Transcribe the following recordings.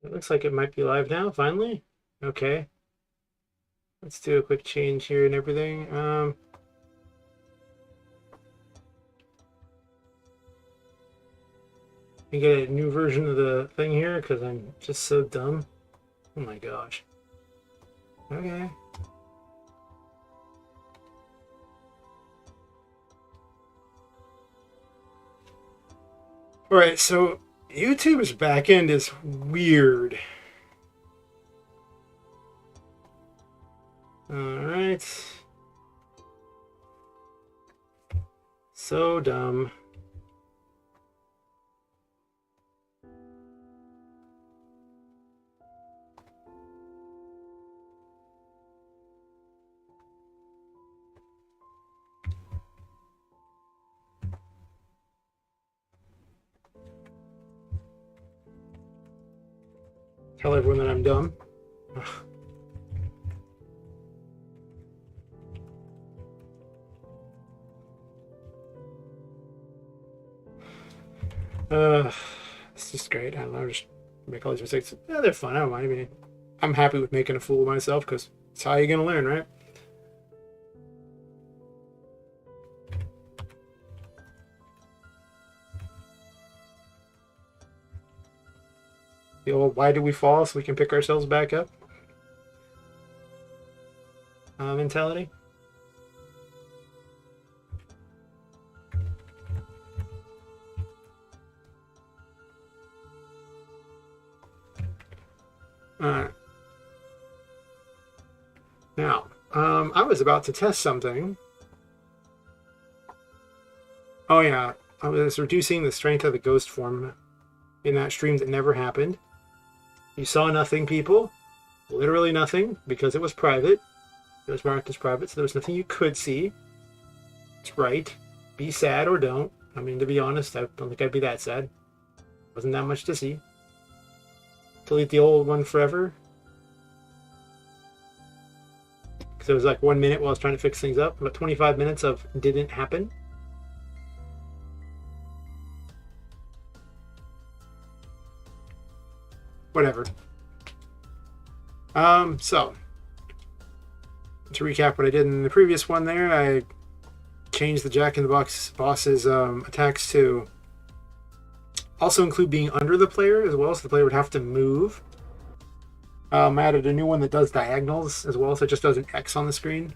It looks like it might be live now, finally. Okay. Let's do a quick change here and everything. I get a new version of the thing here because I'm just so dumb. Oh my gosh. Okay. Alright, so YouTube's backend is weird. Alright. So dumb. Tell everyone that I'm dumb. It's just great. I don't know, just make all these mistakes. Yeah, they're fun. I don't mind. I mean, I'm happy with making a fool of myself because it's how you're gonna learn, right? The old "why do we fall so we can pick ourselves back up" mentality. Alright. Now, I was about to test something. Oh yeah, I was reducing the strength of the ghost form in that stream that never happened. You saw nothing, people. Literally nothing, because it was private. It was marked as private, so there was nothing you could see. It's right. Be sad or don't. I mean, to be honest, I don't think I'd be that sad. Wasn't that much to see. Delete the old one forever. Because it was like 1 minute while I was trying to fix things up. About 25 minutes of didn't happen. Whatever. So to recap what I did in the previous one there, I changed the Jack in the Box boss's attacks to also include being under the player as well, so the player would have to move. I added a new one that does diagonals as well, so it just does an X on the screen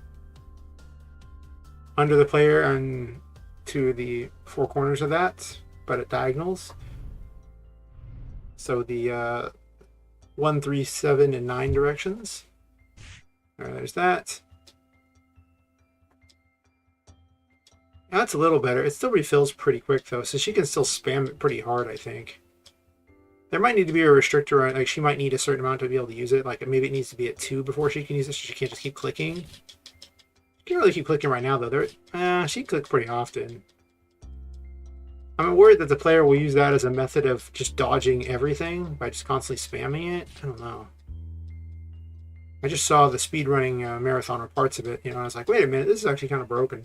under the player and to the four corners of that, but at diagonals. So the 1, 3, 7, and 9 directions. Alright, there's that. That's a little better. It still refills pretty quick though, so she can still spam it pretty hard, I think. There might need to be a restrictor on, like she might need a certain amount to be able to use it. Like maybe it needs to be at 2 before she can use it, so she can't just keep clicking. She can't really keep clicking right now though. She clicks pretty often. I'm worried that the player will use that as a method of just dodging everything by just constantly spamming it. I don't know. I just saw the speedrunning marathon or parts of it, you know, I was like, wait a minute, this is actually kind of broken.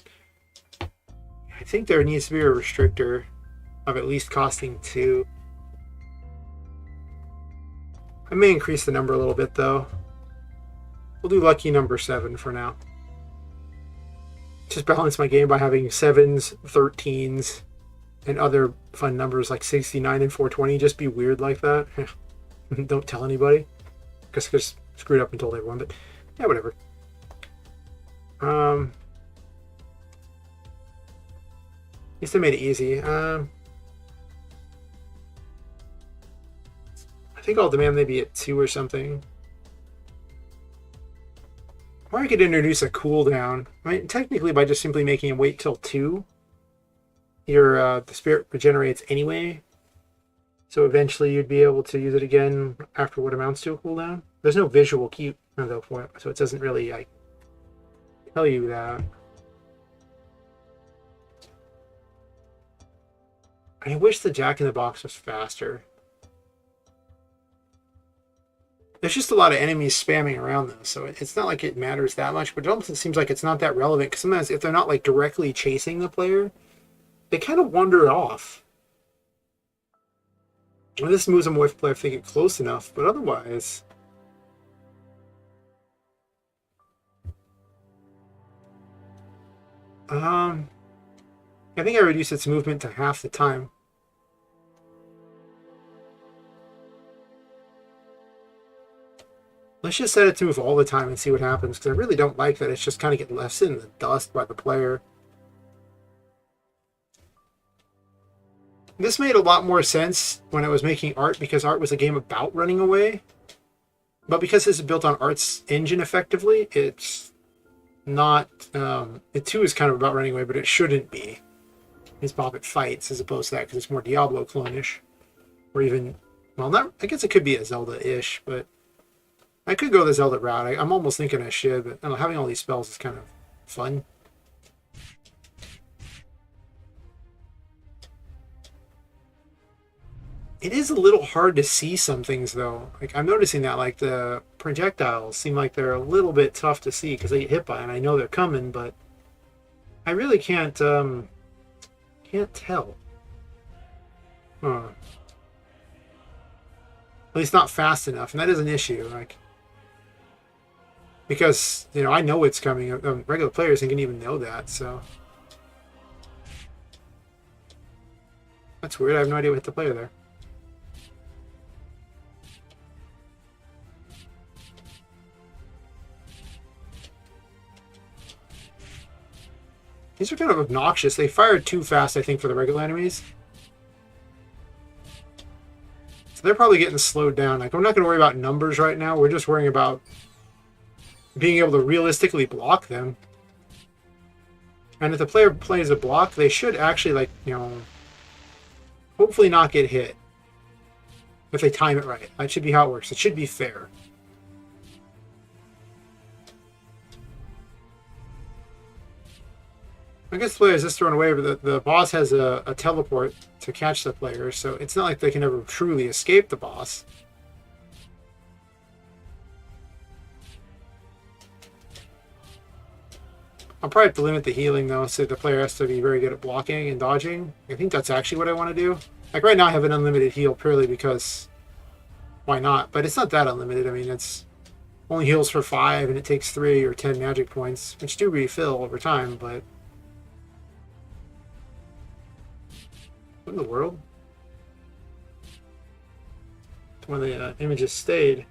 I think there needs to be a restrictor of at least costing 2. I may increase the number a little bit though. We'll do lucky number 7 for now. Just balance my game by having 7s, 13s, and other fun numbers like 69 and 420. Just be weird like that. Don't tell anybody. Because I just screwed up and told everyone, but yeah, whatever. At least I made it easy. I think I'll demand maybe at 2 or something. Or I could introduce a cooldown. I mean, technically, by just simply making him wait till 2, the spirit regenerates anyway. So eventually you'd be able to use it again after what amounts to a cooldown. There's no visual cue though for it, so it doesn't really like tell you that. I wish the Jack in the Box was faster. There's just a lot of enemies spamming around though, so it's not like it matters that much, but it almost seems like it's not that relevant, because sometimes if they're not like directly chasing the player, they kind of wander off. Well, this moves him away from play if they get close enough, but otherwise... I think I reduced its movement to half the time. Let's just set it to move all the time and see what happens, because I really don't like that it's just kind of getting left in the dust by the player. This made a lot more sense when I was making art, because art was a game about running away. But because this is built on art's engine effectively, it's not... it too is kind of about running away, but it shouldn't be. His Bobbit fights as opposed to that, because it's more Diablo clone-ish. Or even... well, not, I guess it could be a Zelda-ish, but... I could go the Zelda route. I'm almost thinking I should, but I don't know, having all these spells is kind of fun. It is a little hard to see some things, though. Like, I'm noticing that, like, the projectiles seem like they're a little bit tough to see because they get hit by, and I know they're coming, but I really can't tell. Huh. At least not fast enough, and that is an issue. Like, because, you know, I know it's coming. Regular players can even know that, so. That's weird. I have no idea what hit the player there. These are kind of obnoxious. They fired too fast, I think, for the regular enemies. So they're probably getting slowed down. Like, we're not going to worry about numbers right now. We're just worrying about being able to realistically block them. And if the player plays a block, they should actually, like, you know, hopefully not get hit. If they time it right. That should be how it works. It should be fair. I guess the player is just thrown away, but the boss has a teleport to catch the player, so it's not like they can ever truly escape the boss. I'll probably have to limit the healing, though, so the player has to be very good at blocking and dodging. I think that's actually what I want to do. Like, right now I have an unlimited heal purely because... why not? But it's not that unlimited. I mean, it's only heals for 5, and it takes 3 or 10 magic points, which do refill over time, but... what in the world? One of the images stayed.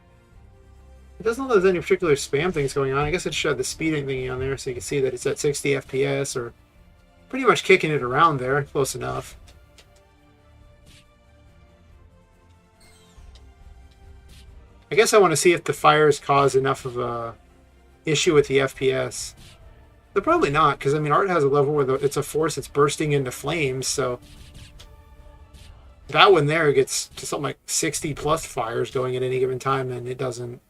It doesn't look like there's any particular spam things going on. I guess it should have the speeding thingy on there so you can see that it's at 60 FPS, or pretty much kicking it around there. Close enough. I guess I want to see if the fires cause enough of a issue with the FPS. They're probably not, because I mean, art has a level where it's a force that's bursting into flames, so... that one there gets to something like 60 plus fires going at any given time, and it doesn't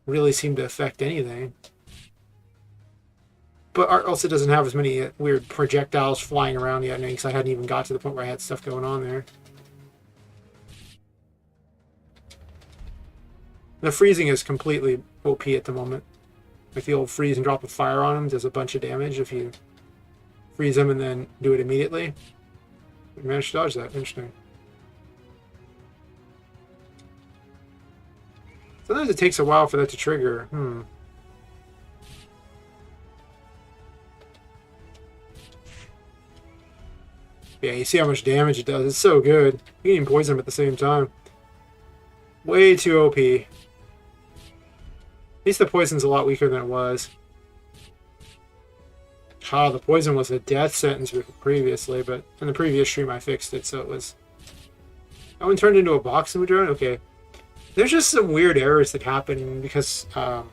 really seem to affect anything. But art also doesn't have as many weird projectiles flying around yet, because I hadn't even got to the point where I had stuff going on there. The freezing is completely OP at the moment. Like, the old freeze and drop of fire on them does a bunch of damage if you freeze them and then do it immediately. We managed to dodge that. Interesting. Sometimes it takes a while for that to trigger. Yeah, you see how much damage it does. It's so good. You can even poison them at the same time. Way too OP. At least the poison's a lot weaker than it was. Ah, the poison was a death sentence previously, but in the previous stream I fixed it, so it was... that one turned into a boxing drone? Okay. There's just some weird errors that happen because... I'm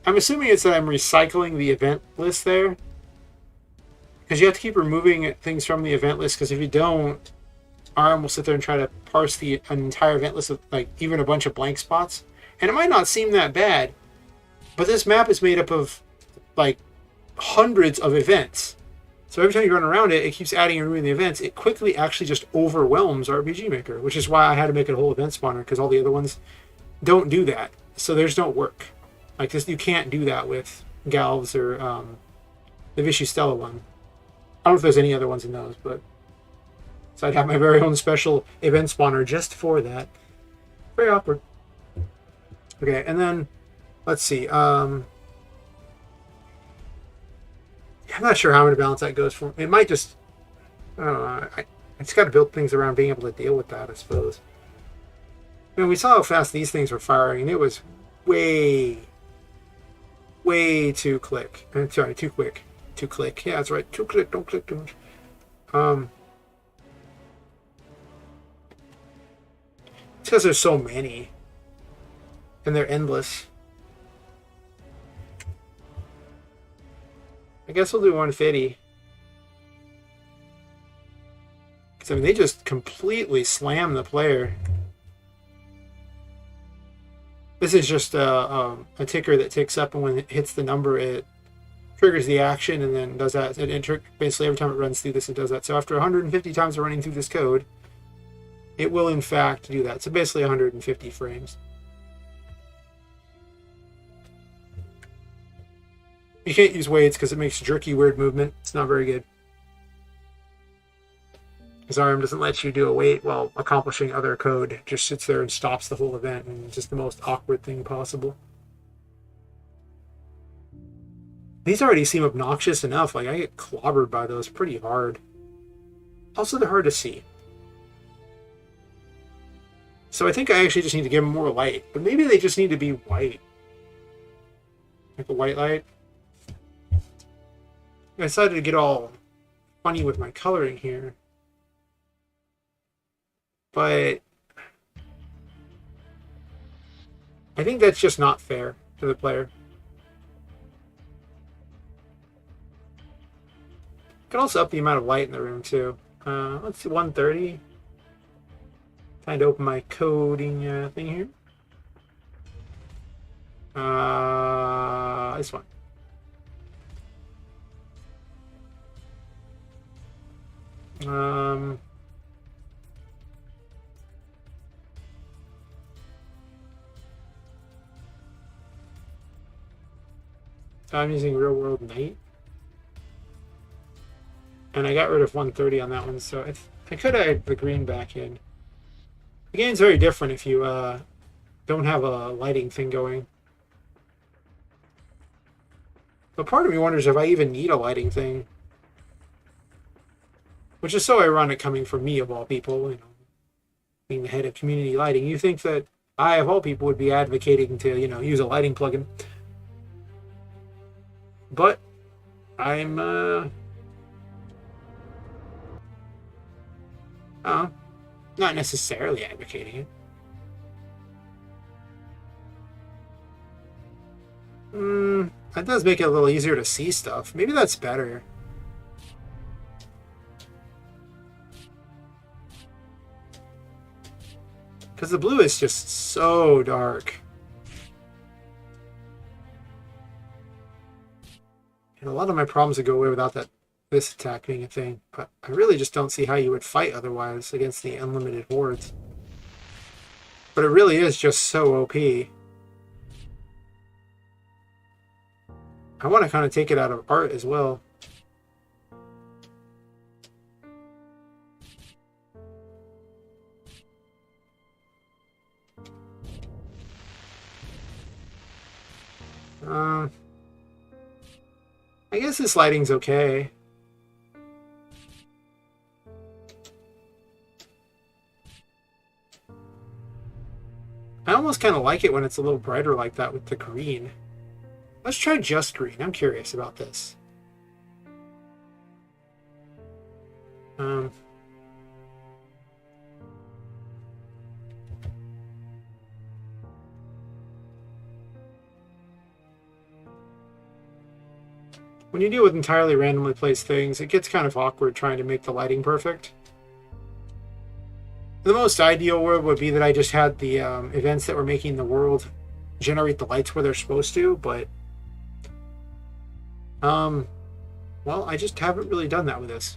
assuming it's that I'm recycling the event list there. Because you have to keep removing things from the event list, because if you don't, ARM will sit there and try to parse an entire event list with, like, even a bunch of blank spots. And it might not seem that bad, but this map is made up of, like, hundreds of events. So every time you run around it, it keeps adding and removing the events. It quickly actually just overwhelms RPGMaker, which is why I had to make it a whole event spawner, because all the other ones don't do that. So theirs don't work. Like this, you can't do that with Galv's or the Vishu Stella one. I don't know if there's any other ones in those, but So I'd have my very own special event spawner just for that. Very awkward. Okay, and then let's see. I'm not sure how many balance that goes for. It might just. I don't know. I just got to build things around being able to deal with that, I suppose. I mean, we saw how fast these things were firing, and it was way too quick. Sorry, too quick. Too click. Yeah, that's right. Too click. Don't click too much. It's because there's so many, and they're endless. I guess we'll do 150. Because, I mean, they just completely slam the player. This is just a ticker that ticks up, and when it hits the number, it triggers the action and then does that. Basically, every time it runs through this, it does that. So after 150 times of running through this code, it will, in fact, do that. So basically 150 frames. You can't use weights because it makes jerky, weird movement. It's not very good. His arm doesn't let you do a weight while accomplishing other code. It just sits there and stops the whole event, and it's just the most awkward thing possible. These already seem obnoxious enough. Like, I get clobbered by those pretty hard. Also, they're hard to see. So I think I actually just need to give them more light. But maybe they just need to be white. Like a white light. I decided to get all funny with my coloring here. But I think that's just not fair to the player. Can also up the amount of light in the room too. Let's see, 130. Trying to open my coding thing here. This one. So I'm using Real World Night. And I got rid of 130 on that one, so I could add the green back in. The game's very different if you don't have a lighting thing going. But part of me wonders if I even need a lighting thing. Which is so ironic coming from me, of all people, you know, being the head of community lighting. You think that I, of all people, would be advocating to, you know, use a lighting plugin. But I'm not necessarily advocating it. That does make it a little easier to see stuff. Maybe that's better. Because the blue is just so dark. And a lot of my problems would go away without this attack being a thing. But I really just don't see how you would fight otherwise against the unlimited hordes. But it really is just so OP. I want to kind of take it out of art as well. I guess this lighting's okay. I almost kind of like it when it's a little brighter like that with the green. Let's try just green. I'm curious about this. When you deal with entirely randomly placed things, it gets kind of awkward trying to make the lighting perfect. The most ideal world would be that I just had the events that were making the world generate the lights where they're supposed to, but well, I just haven't really done that with this.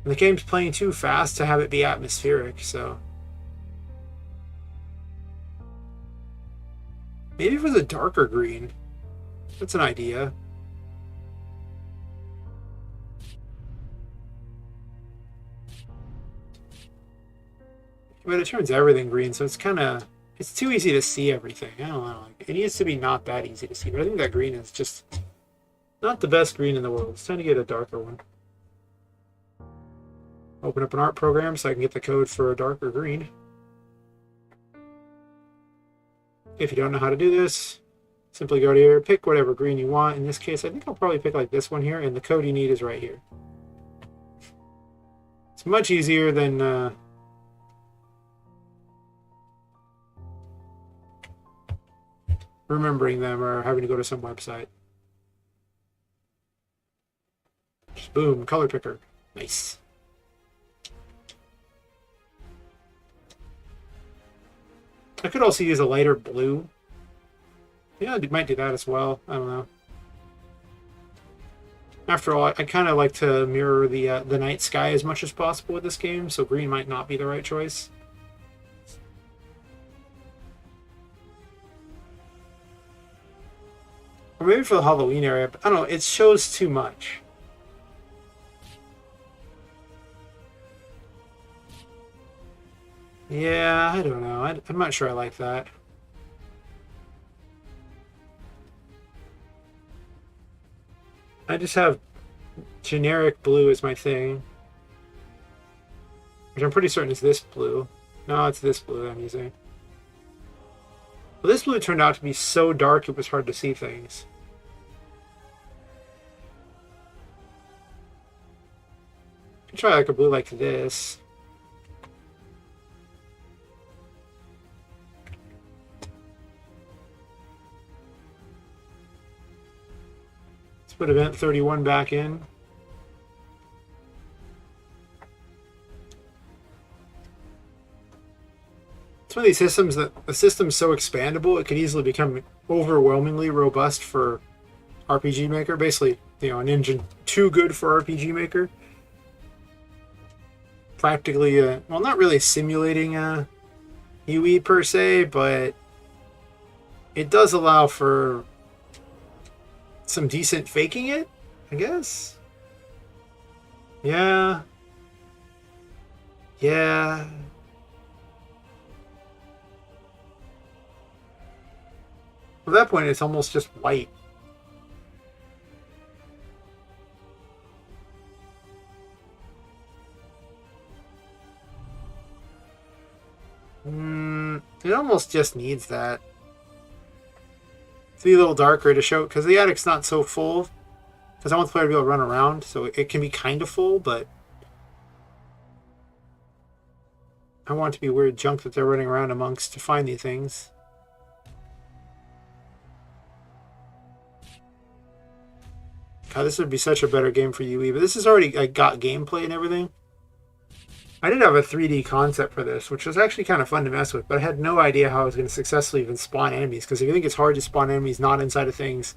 And the game's playing too fast to have it be atmospheric, so maybe if it was a darker green. That's an idea. But it turns everything green, so it's kind of... It's too easy to see everything. I don't know. It needs to be not that easy to see, but I think that green is just not the best green in the world. It's time to get a darker one. Open up an art program so I can get the code for a darker green. If you don't know how to do this, simply go to here, pick whatever green you want. In this case, I think I'll probably pick like this one here, and the code you need is right here. It's much easier than... remembering them or having to go to some website. Just boom, color picker. Nice. I could also use a lighter blue. Yeah, I might do that as well. I don't know. After all, I kind of like to mirror the night sky as much as possible with this game, so green might not be the right choice. Or maybe for the Halloween area, but I don't know, it shows too much. Yeah, I don't know. I'm not sure I like that. I just have generic blue as my thing. Which I'm pretty certain is this blue. No, it's this blue that I'm using. Well, this blue turned out to be so dark it was hard to see things. I could try like a blue like this. Let's put event 31 back in. It's one of these systems that the system's so expandable it could easily become overwhelmingly robust for RPGMaker. Basically, you know, an engine too good for RPGMaker. Practically, well, not really simulating a UE per se, but it does allow for some decent faking it, I guess. Yeah. Yeah. At that point, it's almost just white. It almost just needs that. It's a little darker to show, because the attic's not so full. Because I want the player to be able to run around, so it can be kind of full, but I want it to be weird junk that they're running around amongst to find these things. God, this would be such a better game for UE, but this is already like, got gameplay and everything. I did have a 3D concept for this, which was actually kind of fun to mess with, but I had no idea how I was going to successfully even spawn enemies, because if you think it's hard to spawn enemies not inside of things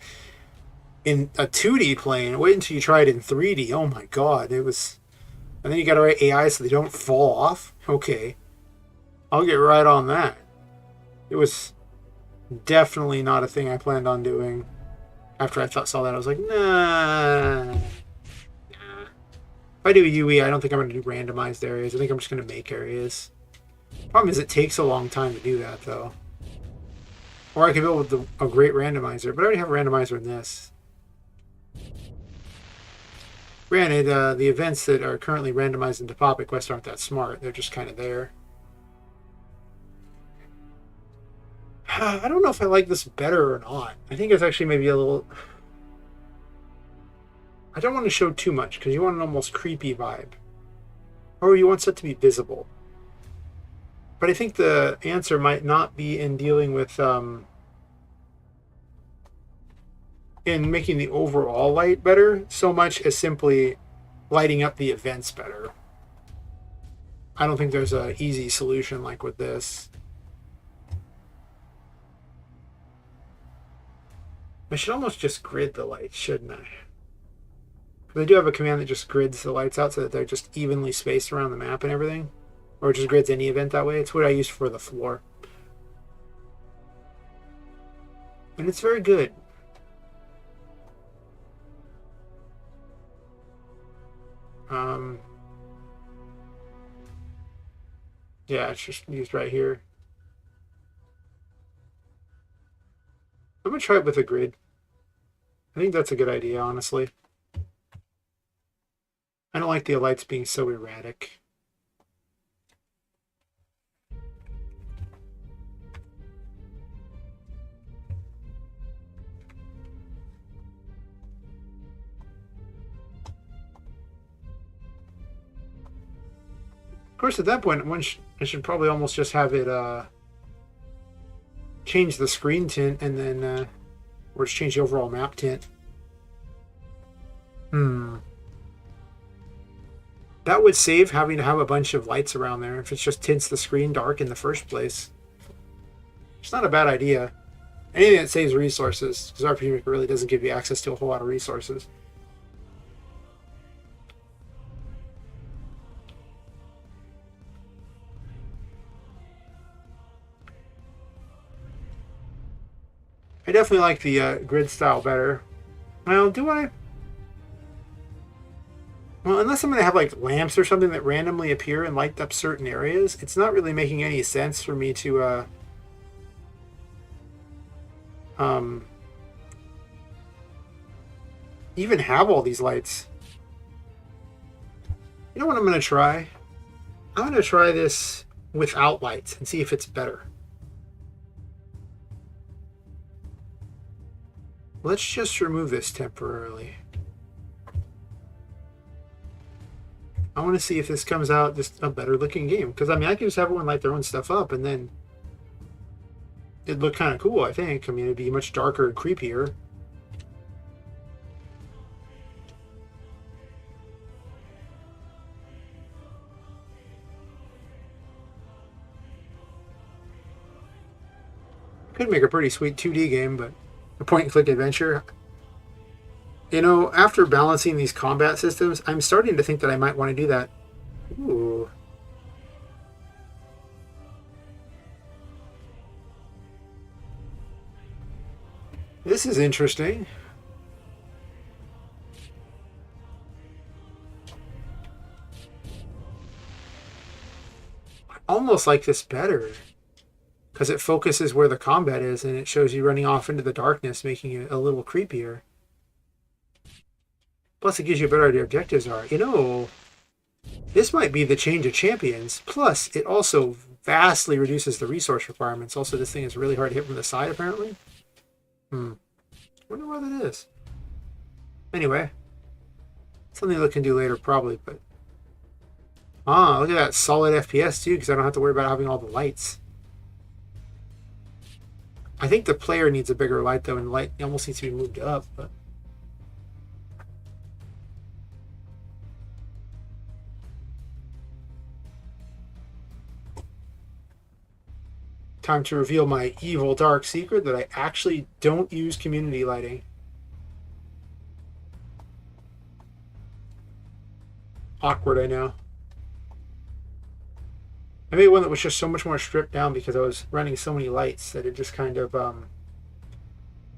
in a 2D plane, wait until you try it in 3D. Oh my god, it was... And then you got to write AI so they don't fall off? Okay. I'll get right on that. It was definitely not a thing I planned on doing. After I saw that, I was like, nah. If I do a UE, I don't think I'm going to do randomized areas. I think I'm just going to make areas. Problem is, it takes a long time to do that, though. Or I could build with a great randomizer, but I already have a randomizer in this. Granted, the events that are currently randomized into Topic Quest aren't that smart. They're just kind of there. I don't know if I like this better or not. I think it's actually maybe a little... I don't want to show too much, because you want an almost creepy vibe. Or you want stuff to be visible. But I think the answer might not be in dealing with... in making the overall light better, so much as simply lighting up the events better. I don't think there's an easy solution like with this. I should almost just grid the lights, shouldn't I? Because I do have a command that just grids the lights out so that they're just evenly spaced around the map and everything. Or just grids any event that way. It's what I use for the floor. And it's very good. Yeah, it's just used right here. I'm gonna try it with a grid. I think that's a good idea, honestly. I don't like the lights being so erratic. Of course, at that point, I should probably almost just have it change the screen tint and then, or just change the overall map tint. That would save having to have a bunch of lights around there if it just tints the screen dark in the first place. It's not a bad idea. Anything that saves resources, because RPGMaker really doesn't give you access to a whole lot of resources. I definitely like the grid style better. Well, do I? Well, unless I'm going to have like lamps or something that randomly appear and light up certain areas, it's not really making any sense for me to even have all these lights. You know what I'm going to try? I'm going to try this without lights and see if it's better. Let's just remove this temporarily. I want to see if this comes out just a better looking game. Because, I mean, I can just have everyone light their own stuff up and then it'd look kind of cool, I think. I mean, it'd be much darker and creepier. Could make a pretty sweet 2D game, but a point-and-click adventure. You know, after balancing these combat systems, I'm starting to think that I might want to do that. Ooh. This is interesting. I almost like this better. Because it focuses where the combat is and it shows you running off into the darkness, making it a little creepier. Plus, it gives you a better idea what objectives are. You know, this might be the change of champions. Plus, it also vastly reduces the resource requirements. Also, this thing is really hard to hit from the side, apparently. Wonder why that is. Anyway, something I can do later, probably, but... Ah, look at that solid FPS, too, because I don't have to worry about having all the lights. I think the player needs a bigger light, though, and the light almost needs to be moved up, but... Time to reveal my evil dark secret that I actually don't use community lighting. Awkward, I know. I made one that was just so much more stripped down because I was running so many lights that it just kind of...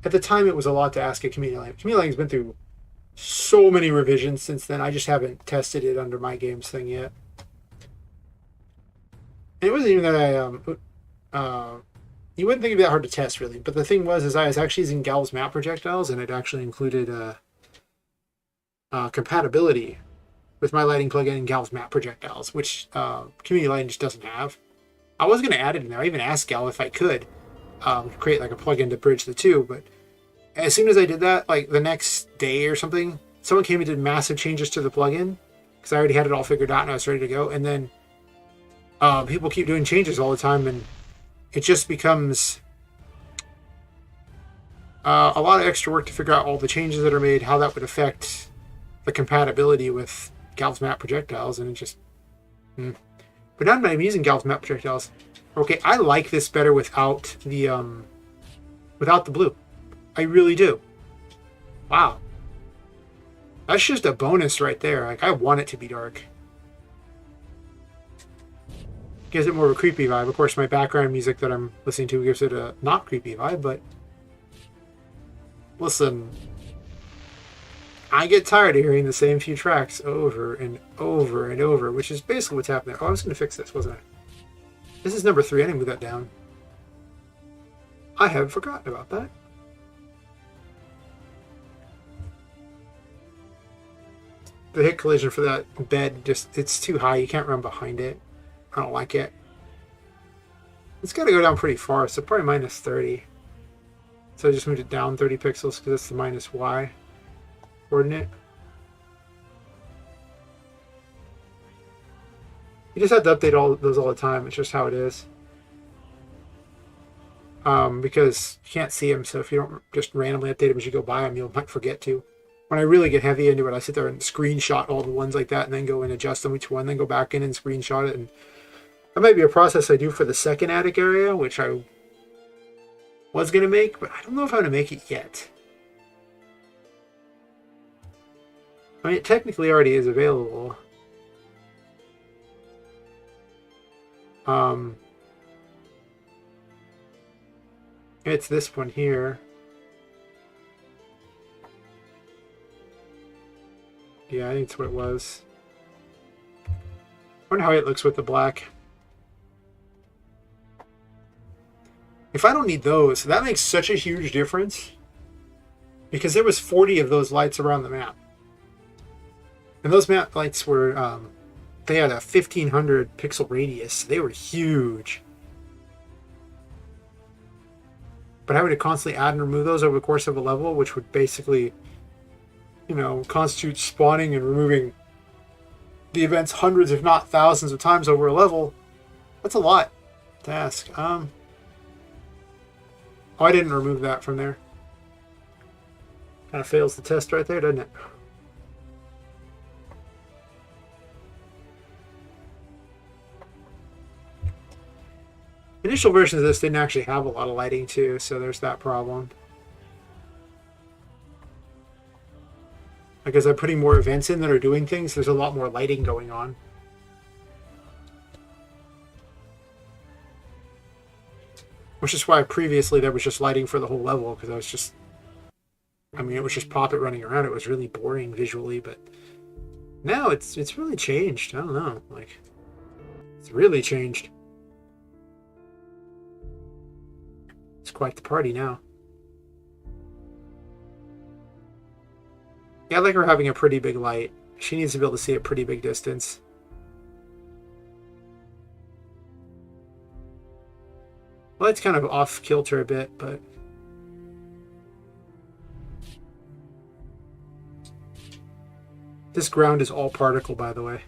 At the time, it was a lot to ask at community lighting. Community lighting's been through so many revisions since then. I just haven't tested it under my games thing yet. And it wasn't even that you wouldn't think it'd be that hard to test, really. But the thing was, I was actually using Gal's map projectiles, and it actually included compatibility with my lighting plugin in Gal's map projectiles, which community lighting just doesn't have. I was going to add it in there. I even asked Gal if I could create like a plugin to bridge the two, but as soon as I did that, like the next day or something, someone came and did massive changes to the plugin because I already had it all figured out and I was ready to go. And then people keep doing changes all the time, and it just becomes a lot of extra work to figure out all the changes that are made, how that would affect the compatibility with Gal's map projectiles, and it just... But now that I'm using Gal's map projectiles, okay, I like this better without the blue. I really do. Wow. That's just a bonus right there. Like, I want it to be dark. Gives it more of a creepy vibe. Of course, my background music that I'm listening to gives it a not creepy vibe, but... Listen... I get tired of hearing the same few tracks over and over and over, which is basically what's happening. Oh, I was going to fix this, wasn't I? This is number 3. I didn't move that down. I have forgotten about that. The hit collision for that bed, it's too high. You can't run behind it. I don't like it. It's got to go down pretty far, so probably minus 30. So I just moved it down 30 pixels because it's the minus Y coordinate. You just have to update all those all the time. It's just how it is. Because you can't see them, so if you don't just randomly update them as you go by them, you might forget to. When I really get heavy into it, I sit there and screenshot all the ones like that and then go and adjust them each one, then go back in and screenshot it. And that might be a process I do for the second attic area, which I was going to make, but I don't know if I'm going to make it yet. I mean, it technically already is available. It's this one here. Yeah, I think that's what it was. I wonder how it looks with the black. If I don't need those, that makes such a huge difference. Because there was 40 of those lights around the map. And those map lights were, they had a 1500 pixel radius. They were huge. But having to constantly add and remove those over the course of a level, which would basically, you know, constitute spawning and removing the events hundreds, if not thousands of times over a level, that's a lot to ask. Oh, I didn't remove that from there. Kind of fails the test right there, doesn't it? Initial versions of this didn't actually have a lot of lighting too, so there's that problem. Like as I'm putting more events in that are doing things, there's a lot more lighting going on. Which is why previously there was just lighting for the whole level, because I was just... I mean, it was just Poppet running around. It was really boring visually, but... now it's really changed. I don't know. Like, it's really changed. It's quite the party now. Yeah, I like her having a pretty big light. She needs to be able to see a pretty big distance. Well, it's kind of off kilter a bit, but... this ground is all particle, by the way.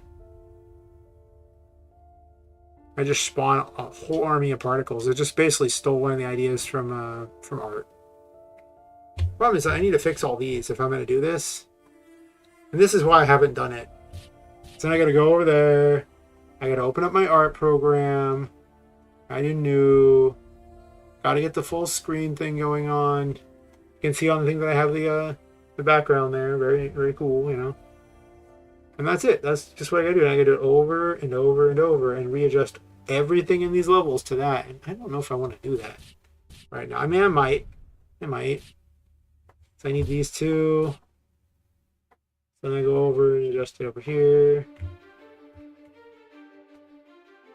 I just spawn a whole army of particles. I just basically stole one of the ideas from art. Problem is, I need to fix all these if I'm going to do this. And this is why I haven't done it. So then I got to go over there. I got to open up my art program. I do new. Got to get the full screen thing going on. You can see on the thing that I have the background there. Very, very cool, you know. And that's it. That's just what I gotta do. And I gotta do it over and over and over and readjust everything in these levels to that. And I don't know if I want to do that right now. I mean, I might. So I need these two. So then I go over and adjust it over here.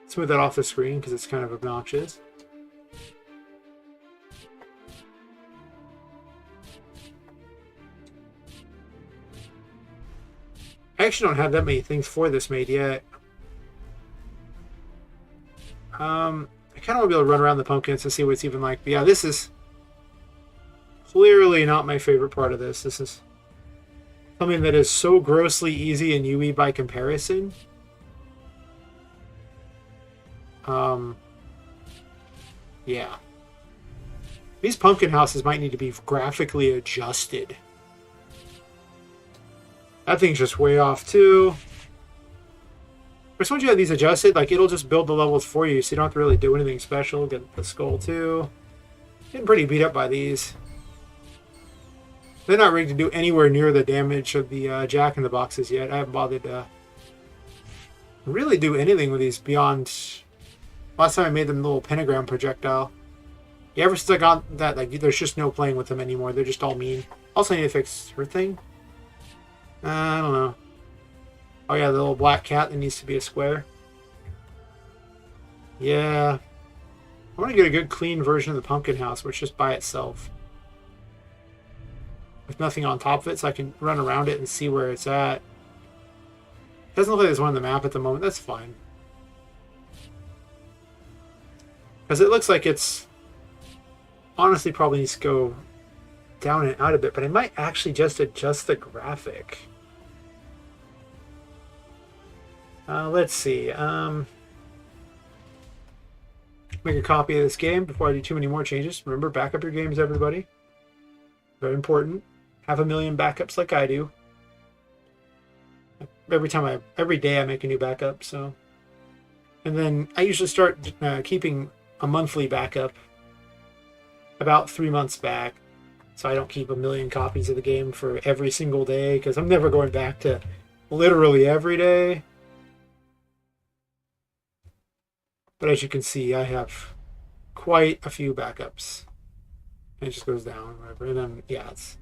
Smooth that off the screen because it's kind of obnoxious. I actually don't have that many things for this made yet. I kind of want to be able to run around the pumpkins to see what it's even like. But yeah, this is clearly not my favorite part of this. This is something that is so grossly easy in UE by comparison. Yeah. These pumpkin houses might need to be graphically adjusted. That thing's just way off too. But once you have these adjusted, like it'll just build the levels for you, so you don't have to really do anything special. Get the skull too. Getting pretty beat up by these. They're not rigged to do anywhere near the damage of the Jack in the Boxes yet. I haven't bothered to really do anything with these beyond last time I made them the little pentagram projectile. Yeah, ever since I got that, like there's just no playing with them anymore. They're just all mean. Also, I need to fix her thing. I don't know. Oh yeah, the little black cat that needs to be a square. Yeah. I want to get a good clean version of the pumpkin house where it's just by itself. With nothing on top of it, so I can run around it and see where it's at. Doesn't look like there's one on the map at the moment. That's fine. Because it looks like it's... Honestly, probably needs to go down and out a bit, but I might actually just adjust the graphic. Let's see. Make a copy of this game before I do too many more changes. Remember, back up your games, everybody. Very important. Have 1,000,000 backups like I do. Every day I make a new backup, so. And then I usually start keeping a monthly backup about 3 months back. So I don't keep 1,000,000 copies of the game for every single day, because I'm never going back to literally every day. But as you can see, I have quite a few backups. And it just goes down, whatever. And then, yeah, it's...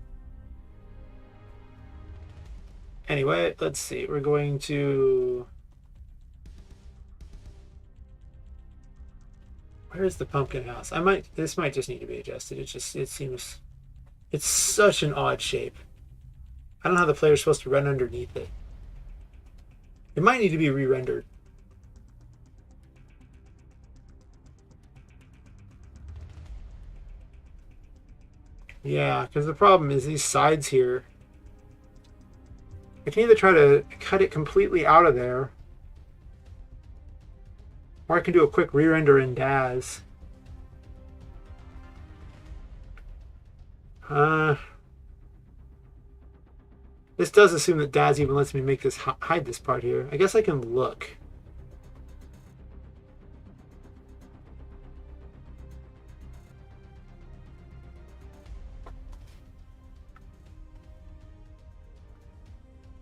Anyway, let's see. We're going to... Where's the pumpkin house? This might just need to be adjusted. It seems... It's such an odd shape. I don't know how the player's supposed to run underneath it. It might need to be re-rendered. Yeah, because the problem is these sides here. I can either try to cut it completely out of there, or I can do a quick re-render in DAZ. This does assume that DAZ even lets me make this hide this part here. I guess I can look.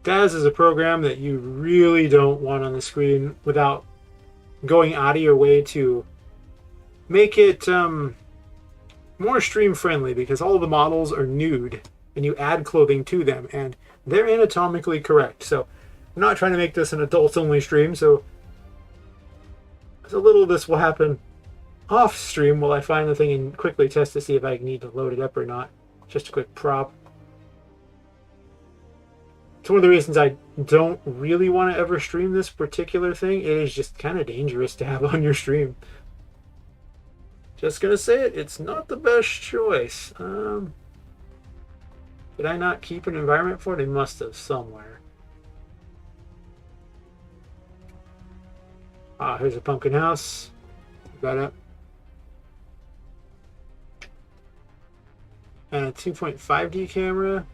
DAZ is a program that you really don't want on the screen without going out of your way to make it more stream friendly, because all the models are nude and you add clothing to them and they're anatomically correct. So I'm not trying to make this an adults only stream, so a little of this will happen off stream while I find the thing and quickly test to see if I need to load it up or not. Just a quick prop. It's one of the reasons I don't really want to ever stream this particular thing. It is just kind of dangerous to have on your stream. Just gonna say it, it's not the best choice. Did I not keep an environment for it? I must have somewhere. Ah, here's a pumpkin house. Got it. And a 2.5D camera.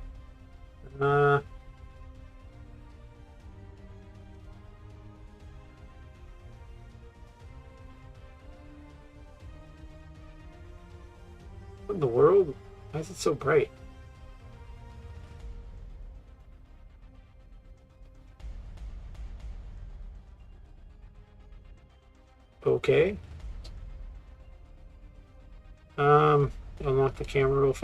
What in the world? Why is it so bright? Okay. Unlock the camera real fast.